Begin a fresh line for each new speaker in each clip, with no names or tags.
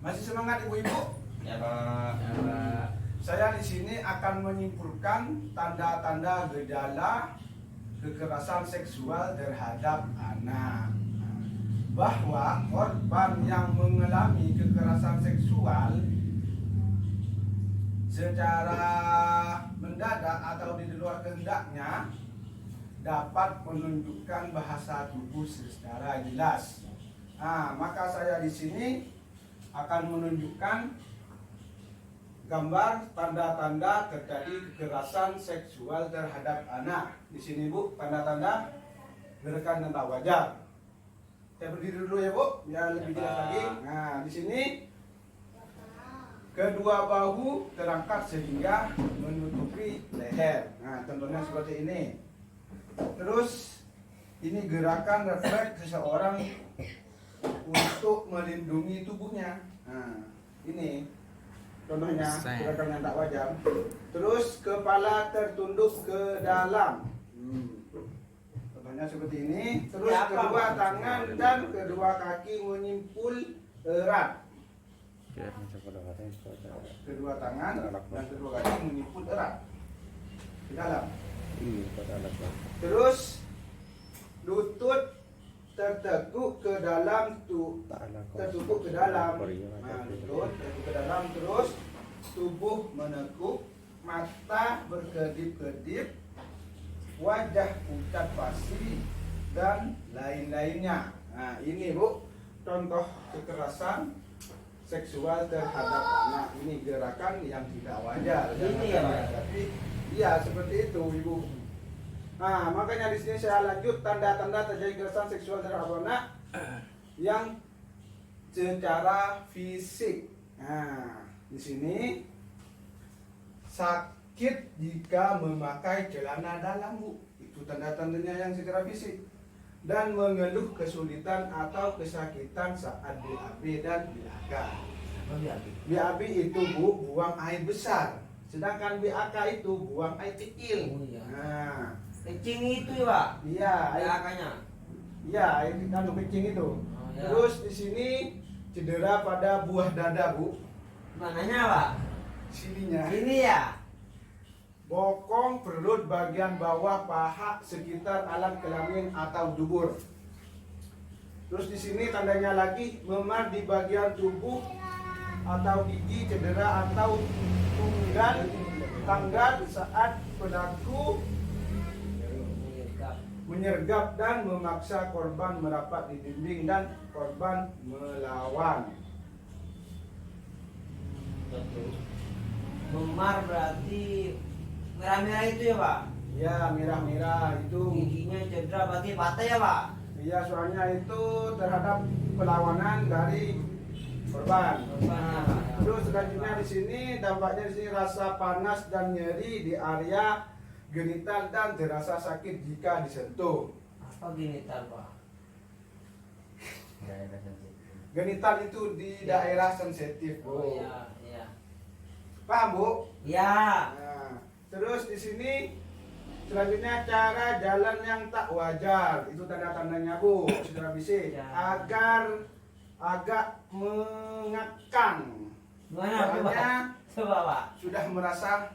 Masih semangat ibu-ibu?
Ya Pak. Ya Pak.
Saya di sini akan menyimpulkan tanda-tanda gejala kekerasan seksual terhadap anak. Bahwa korban yang mengalami kekerasan seksual secara mendadak atau di luar kehendaknya dapat menunjukkan bahasa tubuh secara jelas. Maka saya di sini akan menunjukkan gambar tanda-tanda terjadi kekerasan seksual terhadap anak. Di sini Bu, tanda-tanda gerakan tentang wajar. Saya berdiri dulu ya Bu, biar lebih jelas lagi. Nah, di sini kedua bahu terangkat sehingga menutupi leher. Nah, contohnya seperti ini. Terus ini gerakan refleks seseorang untuk melindungi tubuhnya. Nah, ini contohnya gerakan yang tak wajar. Terus kepala tertunduk ke dalam. Contohnya seperti ini. Terus kedua tangan dan kedua kaki menyimpul erat. Kedua tangan dan kedua kaki menyimpul erat ke dalam. Terus lutut tertekuk ke dalam tertukuk ke dalam. Lutut tertukuk ke dalam, terus tubuh menekuk, mata berkedip-kedip, wajah pucat pasi dan lain-lainnya. Nah, ini Bu, contoh kekerasan seksual terhadap anak. Ini gerakan yang tidak wajar.
Ini ya Pak.
Tapi iya seperti itu Ibu. Nah, makanya di sini saya lanjut tanda-tanda terjadi kekerasan seksual terhadap anak yang secara fisik. Nah, di sini sakit jika memakai celana dalam Bu. Itu tanda-tandanya yang secara fisik. Dan mengeluh kesulitan atau kesakitan saat BAB dan BAK. BAB itu Bu, buang air besar. Sedangkan BAK itu buang air kecil. Nah,
Kencing itu ya Pak?
iya,
BAK-nya.
iya, air kandung kencing itu.
Ya.
Terus di sini cedera pada buah dada Bu.
Mananya Pak?
Sininya.
Ini ya.
Bokong perut bagian bawah paha sekitar alat kelamin atau dubur. Terus di sini tandanya lagi memar di bagian tubuh atau gigi, cedera atau tanggal saat pelaku menyergap dan memaksa korban merapat di dinding dan korban melawan.
Memar berarti merah-merah itu ya Pak?
Ya, merah-merah itu.
Giginya cedera berarti patah ya Pak?
Iya, soalnya itu terhadap perlawanan dari korban. Terus selanjutnya di sini dampaknya di sini rasa panas dan nyeri di area genital dan terasa sakit jika disentuh.
Apa genital Pak?
Genital itu di daerah sensitif Bu.
Oh iya, iya.
Paham Bu?
Ya.
Nah, terus di sini selanjutnya cara jalan yang tak wajar. Itu tanda-tandanya Bu, secara fisik.
Ya.
Agar agak mengekang.
Gimana
Soalnya
coba Pak?
sudah merasa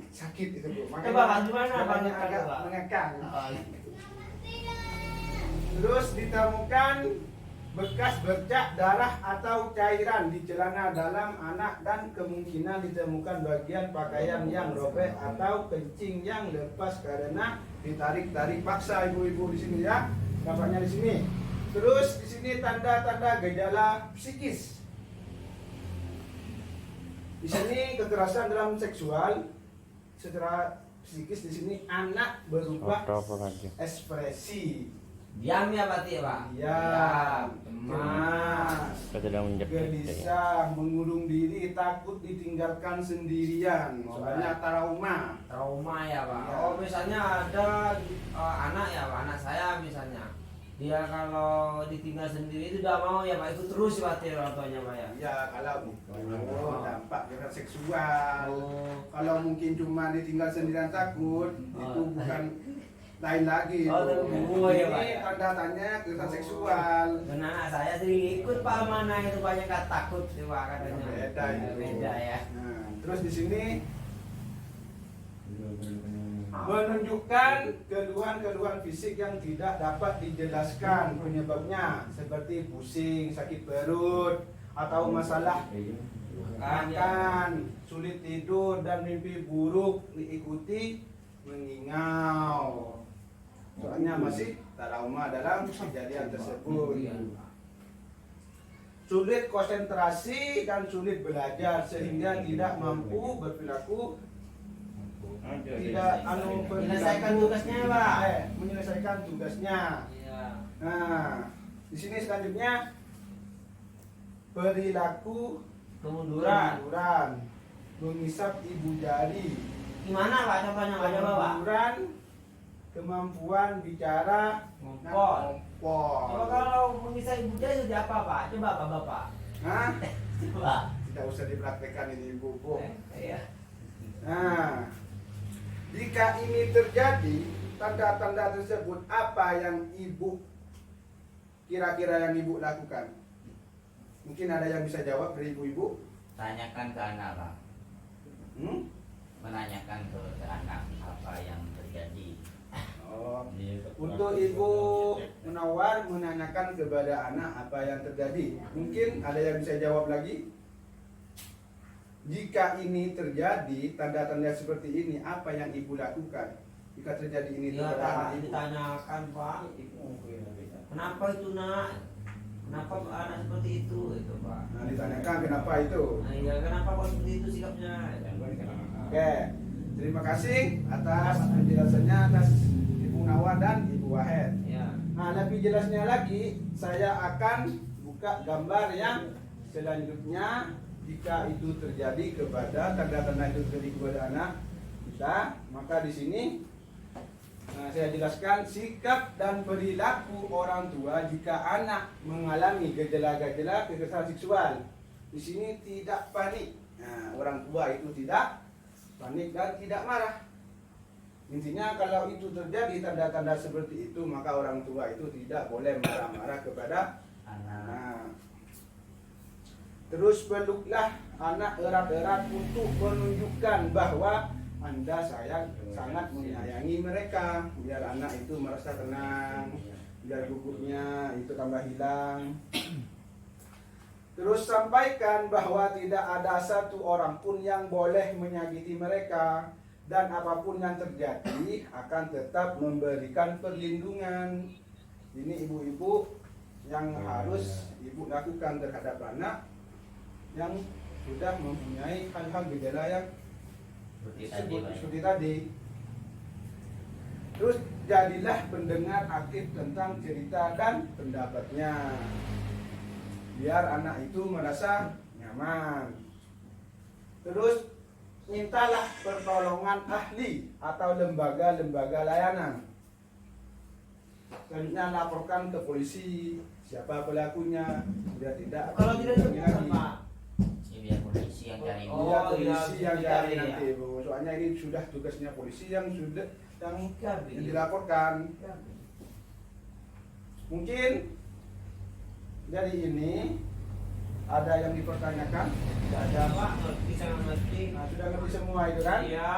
sakit itu Bu.
Coba Pak, gimana Pak?
jalannya agak
Coba.
mengekang.
Oh.
Terus ditemukan bekas bercak darah atau cairan di celana dalam anak dan kemungkinan ditemukan bagian pakaian yang robek atau kencing yang lepas karena ditarik-tarik paksa ibu-ibu di sini ya. Dampaknya di sini. Terus di sini tanda-tanda gejala psikis. Di sini kekerasan dalam seksual secara psikis di sini anak berubah ekspresi.
Diam ya berarti ya Pak?
Diam, cemas, gelisah, mengurung diri, takut ditinggalkan sendirian. Soalnya trauma.
Trauma ya Pak?
Ya.
Oh misalnya ada anak ya Pak, anak saya misalnya dia kalau ditinggal sendiri itu udah mau ya Pak, ikut terus berarti orang tuanya Pak ya?
Ya kalau dampak kekerasan seksual. Kalau mungkin cuma ditinggal sendirian takut, itu bukan lain lagi.
Oh,
Bu.
tunggu ya, Pak.
Ini tanda tanya kekerasan seksual.
Dan anak saya sendiri ikut Pak mana itu banyak kan takut sih Pak katanya.
Beda itu.
Beda ya.
Nah, terus di sini menunjukkan keluhan-keluhan fisik yang tidak dapat dijelaskan penyebabnya seperti pusing, sakit perut, atau masalah makan, sulit tidur dan mimpi buruk diikuti mengingau. Soalnya masih trauma dalam kejadian tersebut. Sulit konsentrasi dan sulit belajar sehingga tidak mampu berperilaku tidak
Menyelesaikan tugasnya, Pak.
menyelesaikan tugasnya.
Iya.
Nah, di sini selanjutnya perilaku
Kemunduran.
mengisap ibu jari,
Gimana Pak? Contohnya Pak, coba Pak.
kemunduran, kemampuan bicara,
Ngompol. Coba
ngompol.
kalau mengisah ibu dia sudah apa Pak? Coba Pak Bapak.
Hah?
Coba.
Tidak usah dipraktekkan ini ibu-ibu.
Iya.
Nah, jika ini terjadi, tanda-tanda tersebut apa yang ibu kira-kira yang ibu lakukan? Mungkin ada yang bisa jawab dari ibu-ibu?
Tanyakan ke anak, Pak.
Hmm?
Menanyakan ke anak apa yang terjadi.
Oh, untuk ibu Munawar menanyakan kepada anak apa yang terjadi. Mungkin ada yang bisa jawab lagi? Jika ini terjadi, tanda-tanda seperti ini, apa yang ibu lakukan? Jika terjadi ini
Iya,
kepada anak
Pak.
ibu.
Ditanyakan Pak. Kenapa itu nak? Kenapa anak seperti itu? Itu Pak.
Nah, ditanyakan kenapa itu.
Nah, iya, kenapa kok seperti itu sikapnya?
Oke, terima kasih atas penjelasannya atas Ibu Nawar dan Ibu Wahed.
Ya.
Nah, lebih jelasnya lagi, saya akan buka gambar yang selanjutnya. Jika itu terjadi kepada tanda-tanda itu terjadi kepada anak kita, maka di sini saya jelaskan sikap dan perilaku orang tua jika anak mengalami gejala-gejala kekerasan seksual. Di sini tidak panik. Nah, orang tua itu tidak panik dan tidak marah. Intinya kalau itu terjadi tanda-tanda seperti itu, maka orang tua itu tidak boleh marah-marah kepada
Anak.
anak. Terus peluklah anak erat-erat untuk menunjukkan bahwa Anda sangat menyayangi mereka, biar anak itu merasa tenang, biar gugurnya itu tambah hilang. Terus sampaikan bahwa tidak ada satu orang pun yang boleh menyakiti mereka, dan apapun yang terjadi akan tetap memberikan perlindungan. Ini ibu-ibu yang harus ibu lakukan terhadap anak yang sudah mempunyai hal-hal gejala yang seperti tadi. Terus jadilah pendengar aktif tentang cerita dan pendapatnya, biar anak itu merasa nyaman. Terus mintalah pertolongan ahli atau lembaga-lembaga layanan. Selanjutnya laporkan ke polisi siapa pelakunya, biar tidak
Kalau tidak
terjadi
ditemukan
lagi.
Pak.
Ya, biar polisi yang cari.
Oh,
Biar
iya,
polisi yang
bisa
cari
dicari,
nanti
ya.
Bu. Soalnya ini sudah tugasnya polisi yang yang
Gabi.
dilaporkan. Mungkin dari ini ada yang dipertanyakan.
Tidak ada Pak, ngerti sangat ngerti.
Nah, sudah ngerti semua itu kan?
Iya.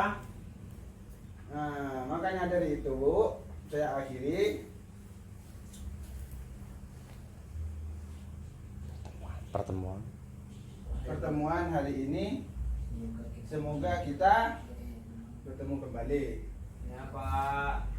Nah, makanya dari itu Bu, saya akhiri pertemuan hari ini. Semoga kita bertemu kembali.
Ya Pak.